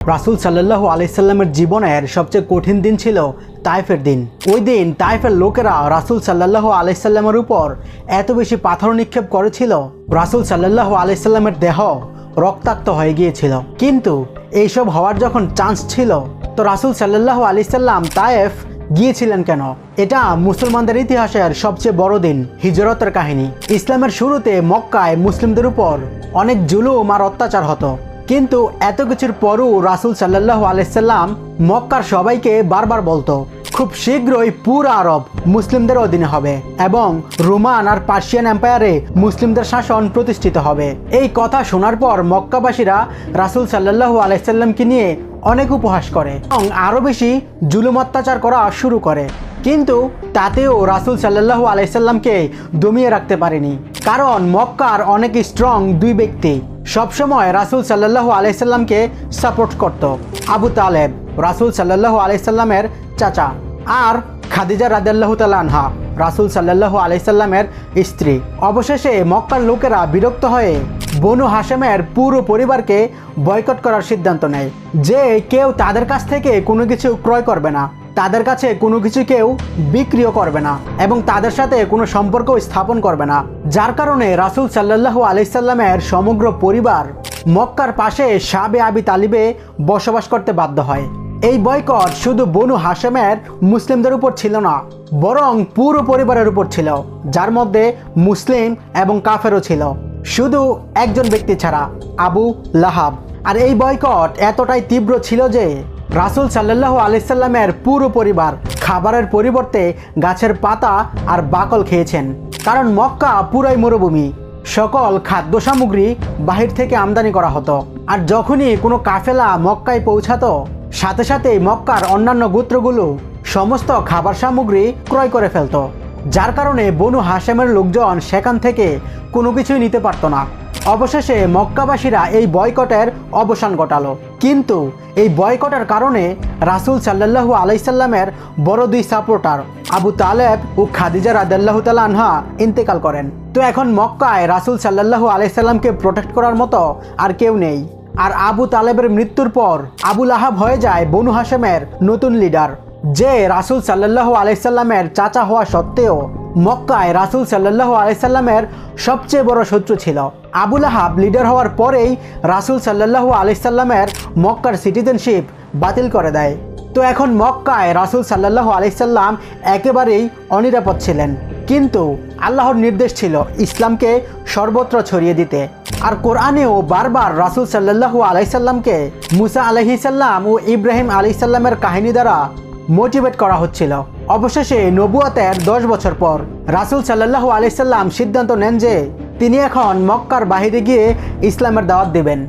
রাসূল সাল্লাল্লাহু আলাইহি সাল্লামের জীবনের সবচেয়ে কঠিন দিন ছিল তায়েফের দিন। ওই দিন তায়েফের লোকেরা রাসূল সাল্লাল্লাহু আলাইহি সাল্লামের উপর এত বেশি পাথর নিক্ষেপ করেছিল, রাসূল সাল্লাল্লাহু আলাইহি সাল্লামের দেহ রক্তাক্ত হয়ে গিয়েছিল। কিন্তু এইসব হওয়ার যখন চান্স ছিল, তো রাসূল সাল্লাল্লাহু আলাইহি সাল্লাম তায়েফ গিয়েছিলেন কেন? এটা মুসলমানদের ইতিহাসের সবচেয়ে বড় দিন, হিজরতের কাহিনী। ইসলামের শুরুতে মক্কায় মুসলিমদের উপর অনেক জুলুম আর অত্যাচার হতো, কিন্তু এত কিছুর পরও রাসূল সাল্লাল্লাহু আলাইহি সাল্লাম মক্কার সবাইকে বারবার বলতো খুব শীঘ্রই পুরো আরব মুসলিমদের অধীনে হবে এবং রোমান আর পার্সিয়ান এম্পায়ারে মুসলিমদের শাসন প্রতিষ্ঠিত হবে। এই কথা শোনার পর মক্কাবাসীরা রাসূল সাল্লাল্লাহু আলাইহি সাল্লামকে নিয়ে অনেক উপহাস করে এবং আরও বেশি জুলুম অত্যাচার করা শুরু করে। কিন্তু তাতেও রাসূল সাল্লাল্লাহু আলাইহি সাল্লামকে দমিয়ে রাখতে পারেনি, কারণ মক্কার অনেক স্ট্রং দুই ব্যক্তি সবসময় রাসূল সাল্লাল্লাহু আলাইহি সাল্লামকে সাপোর্ট করত। আবু তালেব, রাসূল সাল্লাল্লাহু আলাইহি সাল্লামের চাচা, আর খাদিজা রাদিয়াল্লাহু তাআলা আনহা, রাসূল সাল্লাল্লাহু আলাইহি সাল্লামের স্ত্রী। অবশেষে মক্কার লোকেরা বিরক্ত হয়ে বনু হাশেমের পুরো পরিবারকে বয়কট করার সিদ্ধান্ত নেয় যে কেউ তাদের কাছ থেকে কোনো কিছু ক্রয় করবে না, তাদের কাছে কোনো কিছু কেউ বিক্রিও করবে না এবং তাদের সাথে কোনো সম্পর্ক স্থাপন করবে না। যার কারণে রাসূল সাল্লাল্লাহু আলাইহি সাল্লামের সমগ্র পরিবার মক্কার পাশে শাবে আবি তালিবে বসবাস করতে বাধ্য হয়। এই বয়কট শুধু বনু হাশেমের মুসলিমদের উপর ছিল না, বরং পুরো পরিবারের উপর ছিল, যার মধ্যে মুসলিম এবং কাফেরও ছিল, শুধু একজন ব্যক্তি ছাড়া, আবু লাহাব। আর এই বয়কট এতটাই তীব্র ছিল যে রাসূল সাল্লাল্লাহু আলাইহি সাল্লামের পুরো পরিবার খাবারের পরিবর্তে গাছের পাতা আর বাকল খেয়েছেন, কারণ মক্কা পুরাই মরুভূমি। সকল খাদ্য সামগ্রী বাহির থেকে আমদানি করা হতো, আর যখনই কোনো কাফেলা মক্কায় পৌঁছাতো, সাথে সাথেই মক্কার অন্যান্য গোত্রগুলো সমস্ত খাবার সামগ্রী ক্রয় করে ফেলত, যার কারণে বনু হাশেমের লোকজন সেখান থেকে কোনো কিছুই নিতে পারতো না। অবশেষে মক্কাবাসীরা এই বয়কটের অবসান ঘটালো, কিন্তু এই বয়কটের কারণে রাসূল সাল্লাল্লাহু আলাইহি সাল্লামের বড় দুই সাপোর্টার আবু তালেব ও খাদিজা রাদিয়াল্লাহু তাআলা আনহা ইন্তেকাল করেন। তো এখন মক্কায় রাসূল সাল্লাল্লাহু আলাইহি সাল্লামকে প্রোটেক্ট করার মতো আর কেউ নেই। আর আবু তালেবের মৃত্যুর পর আবু লাহাব হয়ে যায় বনু হাশেমের নতুন লিডার, যে রাসূল সাল্লাল্লাহু আলাইহি সাল্লামের চাচা হওয়া সত্ত্বেও মক্কায় রাসূল সাল্লাল্লাহু আলাইহি সাল্লামের সবচেয়ে বড় শত্রু ছিল। আবু লাহাব লিডার হওয়ার পরেই রাসূল সাল্লাল্লাহু আলাইহি সাল্লামের মক্কার সিটিজেনশিপ বাতিল করে দেয়। তো এখন মক্কায় রাসূল সাল্লাল্লাহু আলাইহি সাল্লাম একেবারেই অনিরাপদ ছিলেন, কিন্তু আল্লাহর নির্দেশ ছিল ইসলামকে সর্বত্র ছড়িয়ে দিতে। আর কোরআনেও বারবার রাসূল সাল্লাল্লাহু আলাইহি সাল্লামকে মুসা আলাইহিস সালাম ও ইব্রাহিম আলাইহিস সালামের কাহিনী দ্বারা মোটিভেট করা হচ্ছিল। অবশেষে নবুয়তের 10 বছর পর রাসূল সাল্লাল্লাহু আলাইহি সাল্লাম সিদ্ধান্ত নেন যে তিনি এখন মক্কার বাইরে গিয়ে ইসলামের দাওয়াত দেবেন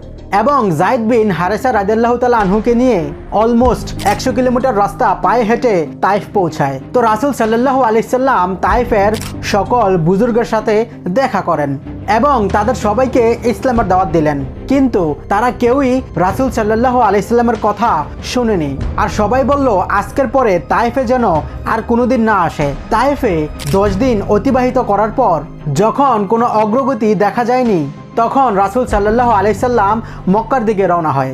এবং যায়েদ বিন হারেসা রাদিয়াল্লাহু তাআলা আনহুকে নিয়ে অলমোস্ট 100 কিলোমিটার রাস্তা পায়ে হেঁটে তাইফ পৌঁছায়। তো রাসূল সাল্লাল্লাহু আলাইহি সাল্লাম তাইফের সকল বুজুর্গের সাথে দেখা করেন এবং তাদের সবাইকে ইসলামের দাওয়াত দিলেন, কিন্তু তারা কেউই রাসূল সাল্লাল্লাহু আলাইহি সাল্লামের কথা শুনেনি। আর সবাই বলল আজকের পরে তাইফে যেন আর কোনোদিন না আসে। তাইফে 10 দিন অতিবাহিত করার পর যখন কোনো অগ্রগতি দেখা যায়নি, তখন রাসূল সাল্লাল্লাহু আলাইহি সাল্লাম মক্কার দিকে রওনা হয়।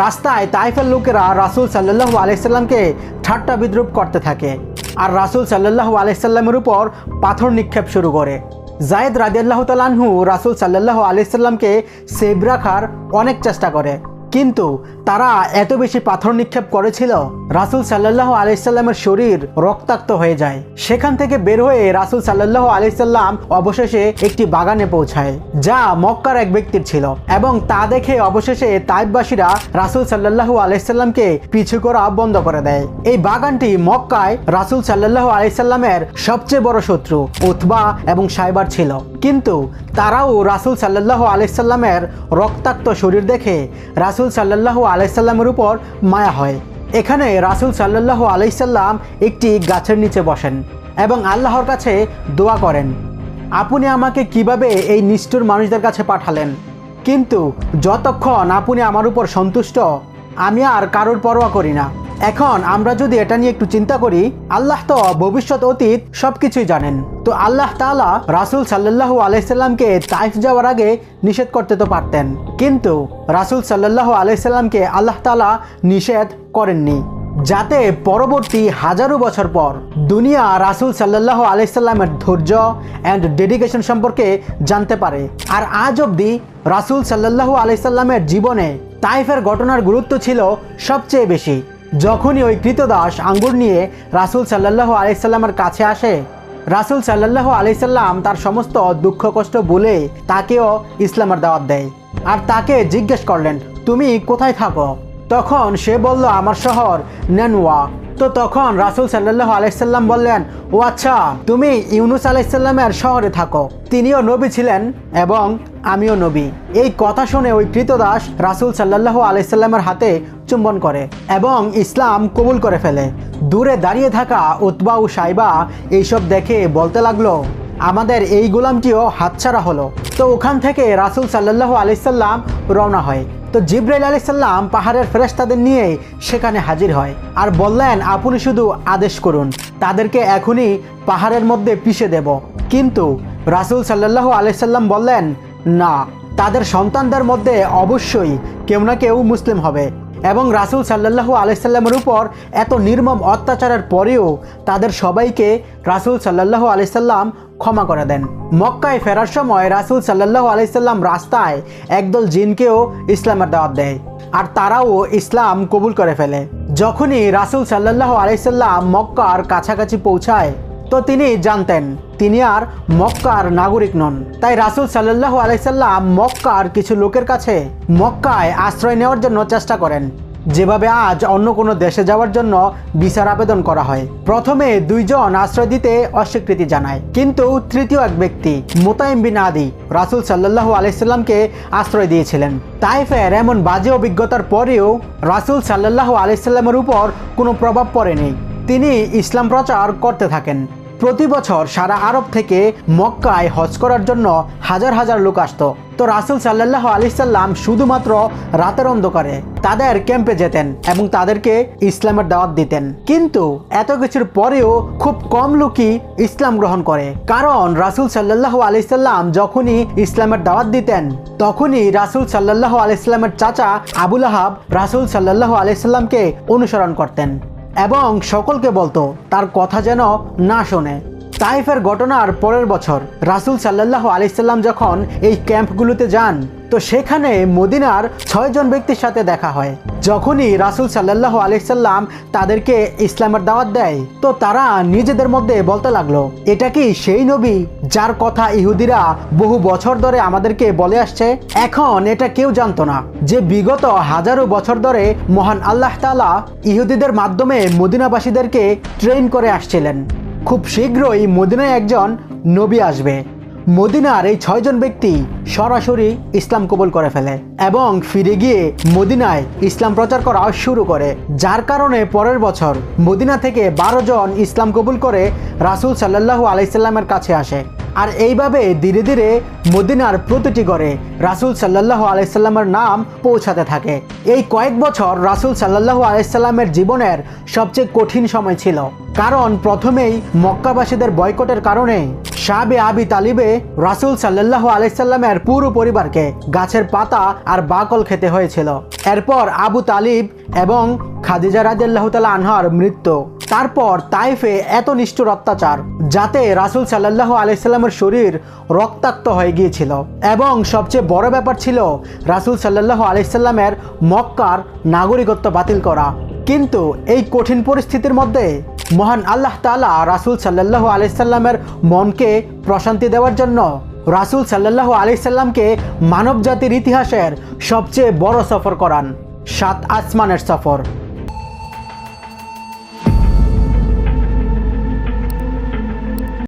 রাস্তায় তাইফের লোকেরা রাসূল সাল্লাল্লাহু আলাইহি সাল্লামকে ঠাট্টা বিদ্রূপ করতে থাকে আর রাসূল সাল্লাল্লাহু আলাইহি সাল্লামের উপর পাথর নিক্ষেপ শুরু করে। যায়েদ রাদিয়াল্লাহু তাআলা আনহু রাসূল সাল্লাল্লাহু আলাইহি সাল্লামকে সেভ রাখার অনেক চেষ্টা করে, কিন্তু তারা এত বেশি পাথর নিক্ষেপ করেছিল রাসূল সাল্লাল্লাহু আলাইহি সাল্লামের শরীর রক্তাক্ত হয়ে যায়। সেখান থেকে বের হয়ে রাসূল সাল্লাল্লাহু আলাইহি সাল্লাম অবশেষে একটি বাগানে পৌঁছায়, যা মক্কার এক ব্যক্তির ছিল, এবং তা দেখে অবশেষে তাইফবাসীরা রাসূল সাল্লাল্লাহু আলাইহি সাল্লামকে পিছু করা বন্ধ করে দেয়। এই বাগানটি মক্কায় রাসূল সাল্লাল্লাহু আলাইহি সাল্লামের সবচেয়ে বড় শত্রু উতবা এবং সাইবার ছিল, কিন্তু তারাও রাসূল সাল্লাল্লাহু আলাইহি সাল্লামের রক্তাক্ত শরীর দেখে রাসূল সাল্লাল্লাহু আলাইহি সাল্লামের উপর মায়া হয়। এখানে রাসূল সাল্লাল্লাহু আলাইহি সাল্লাম একটি গাছের নিচে বসেন এবং আল্লাহর কাছে দোয়া করেন, আপনি আমাকে কিভাবে এই নিষ্ঠুর মানুষদের কাছে পাঠালেন, কিন্তু যতক্ষণ আপনি আমার উপর সন্তুষ্ট আমি আর কারোর পরোয়া করি না। এখন আমরা যদি এটা নিয়ে একটু চিন্তা করি, আল্লাহ তো ভবিষ্যৎ অতীত সবকিছুই জানেন। তো আল্লাহ তাআলা রাসূল সাল্লাল্লাহু আলাইহি সাল্লামকে তাইফ যাওয়ার আগে নিষেধ করতে তো পারতেন, কিন্তু রাসূল সাল্লাল্লাহু আলাইহি সাল্লামকে আল্লাহ তাআলা নিষেধ করেননি, যাতে পরবর্তী হাজারো বছর পর দুনিয়া রাসূল সাল্লাল্লাহু আলাইহি সাল্লামের ধৈর্য অ্যান্ড ডেডিকেশন সম্পর্কে জানতে পারে। আর আজ অবধি রাসূল সাল্লাল্লাহু আলাইহি সাল্লামের জীবনে তাইফের ঘটনার গুরুত্ব ছিল সবচেয়ে বেশি। যখনই ওই কৃতদাস আঙ্গুর নিয়ে রাসূল সাল্লাল্লাহু আলাইহি সাল্লামের কাছে আসে, রাসূল সাল্লাল্লাহু আলাইহি সাল্লাম তার সমস্ত দুঃখ কষ্ট বলে তাকেও ইসলামের দাওয়াত দেয়। আর তাকে জিজ্ঞেস করলেন, তুমি কোথায় থাকো? তখন সে বলল, আমার শহর নেনওয়া। তো তখন রাসূল সাল্লাল্লাহু আলাইহি সাল্লাম বললেন, ও আচ্ছা, তুমি ইউনুস আলাইহিস সালামের শহরে থাকো, তিনিও নবী ছিলেন এবং আমিও নবী। এই কথা শুনে ওই কৃতদাস রাসূল সাল্লাল্লাহু আলাইহি সাল্লামের হাতে চুম্বন করে এবং ইসলাম কবুল করে ফেলে। দূরে দাঁড়িয়ে থাকা উতবা ও সাইবা এইসব দেখে বলতে লাগলো, আমাদের এই গোলামটিও হাতছাড়া হলো। তো ওখান থেকে রাসূল সাল্লাল্লাহু আলাইহি সাল্লাম রওনা হয়। তো জিবরাইল আলাইহিস সালাম পাহাড়ের ফেরেশতাদের নিয়ে সেখানে হাজির হয় আর বললেন, আপনি শুধু আদেশ করুন, তাদেরকে এখনই পাহাড়ের মধ্যে পিষে দেব। কিন্তু রাসূল সাল্লাল্লাহু আলাইহি সাল্লাম বললেন, না, তাদের সন্তানদের মধ্যে অবশ্যই কেউ না কেউ মুসলিম হবে। এবং রাসূল সাল্লাল্লাহু আলাইহি সাল্লামের উপর এত নির্মম অত্যাচারের পরেও তাদের সবাইকে রাসূল সাল্লাল্লাহু আলাইহি সাল্লাম ক্ষমা করে দেন। মক্কায় ফেরার সময় রাসূল সাল্লাল্লাহু আলাইহি সাল্লাম রাস্তায় একদল জিনকেও ইসলামের দাওয়াত দেয় আর তারাও ইসলাম কবুল করে ফেলে। যখনই রাসূল সাল্লাল্লাহু আলাইহি সাল্লাম মক্কার কাছাকাছি পৌঁছায়, তো তিনি জানতেন তিনি আর মক্কার নাগরিক নন। তাই রাসূল সাল্লাল্লাহু আলাইহি সাল্লাম মক্কার কিছু লোকের কাছে মক্কায় আশ্রয় নেওয়ার জন্য চেষ্টা করেন, যেভাবে আজ অন্য কোনো দেশে যাওয়ার জন্য ভিসার আবেদন করা হয়। প্রথমে দুইজন আশ্রয় দিতে অস্বীকৃতি জানায়, কিন্তু তৃতীয় এক ব্যক্তি মুতাইম বিন আদি রাসূল সাল্লাল্লাহু আলাইহি সাল্লামকে আশ্রয় দিয়েছিলেন। তাইফের এমন বাজে অভিজ্ঞতার পরেও রাসূল সাল্লাল্লাহু আলাইহি সাল্লামের উপর কোনো প্রভাব পড়েনি। তিনি ইসলাম প্রচার করতে থাকেন। প্রতি বছর সারা আরব থেকে মক্কায় হজ করার জন্য হাজার হাজার লোক আসতো। তো রাসূল সাল্লাল্লাহু আলাইহি সাল্লাম শুধুমাত্র রাতের অন্ধকারে তাদের ক্যাম্পে যেতেন এবং তাদেরকে ইসলামের দাওয়াত দিতেন। কিন্তু এত কিছুর পরেও খুব কম লোকই ইসলাম গ্রহণ করে, কারণ রাসূল সাল্লাল্লাহু আলাইহি সাল্লাম যখনই ইসলামের দাওয়াত দিতেন, তখনই রাসূল সাল্লাল্লাহু আলাইহি সাল্লামের চাচা আবু লাহাব রাসূল সাল্লাল্লাহু আলাইহি সাল্লামকে অনুসরণ করতেন এবং সকলকে বলতো তার কথা যেন না শোনে। তাইফের ঘটনার পরের বছর রাসূল সাল্লাল্লাহু আলাইহি সাল্লাম যখন এই ক্যাম্পগুলোতে যান, তো সেখানে মদিনার 6 জন ব্যক্তির সাথে দেখা হয়। যখনই রাসূল সাল্লাল্লাহু আলাইহি সাল্লাম তাদেরকে ইসলামের দাওয়াত দেয়, তো তারা নিজেদের মধ্যে বলতে লাগলো, এটা কি সেই নবী যার কথা ইহুদিরা বহু বছর ধরে আমাদেরকে বলে আসছে? এখন এটা কেউ জানতো না যে বিগত হাজারো বছর ধরে মহান আল্লাহ তাআলা ইহুদিদের মাধ্যমে মদিনাবাসীদেরকে ট্রেন করে আসছিলেন। খুব শীঘ্রই মদিনায় একজন নবী আসবে। মদিনার এই 6 জন ব্যক্তি সরাসরি ইসলাম কবুল করে ফেলে এবং ফিরে গিয়ে মদিনায় ইসলাম প্রচার করা শুরু করে, যার কারণে পরের বছর মদিনা থেকে 12 জন ইসলাম কবুল করে রাসূল সাল্লাল্লাহু আলাইহি সাল্লামের কাছে আসে। আর এইভাবে ধীরে ধীরে মদিনার প্রতিটি ঘরে রাসূল সাল্লাল্লাহু আলাইহি সাল্লামের নাম পৌঁছাতে থাকে। এই কয়েক বছর রাসূল সাল্লাল্লাহু আলাইহি সাল্লামের জীবনের সবচেয়ে কঠিন সময় ছিল, কারণ প্রথমেই মক্কাবাসীদের বয়কটের কারণে শাবে আবি তালিবে রাসূল সাল্লাল্লাহু আলাইহি সাল্লামের পুরো পরিবারকে গাছের পাতা আর বাকল খেতে হয়েছিল। এরপর আবু তালিব এবং খাদিজা রাদিয়াল্লাহু তাআলা আনহার মৃত্যু। তারপর তাইফে এত নিষ্ঠুর অত্যাচার, যাতে রাসূল সাল্লাল্লাহু আলাইহি সাল্লামের শরীর রক্তাক্ত হয়ে গিয়েছিল। এবং সবচেয়ে বড় ব্যাপার ছিল রাসূল সাল্লাল্লাহু আলাইহি সাল্লামের মক্কার নাগরিকত্ব বাতিল করা। কিন্তু এই কঠিন পরিস্থিতির মধ্যে মহান আল্লাহ তাআলা রাসূল সাল্লাল্লাহু আলাইহি সাল্লামের মনকে প্রশান্তি দেওয়ার জন্য রাসূল সাল্লাল্লাহু আলাইহি সাল্লামকে মানব জাতির ইতিহাসের সবচেয়ে বড় সফর করান, 7 আসমানের সফর।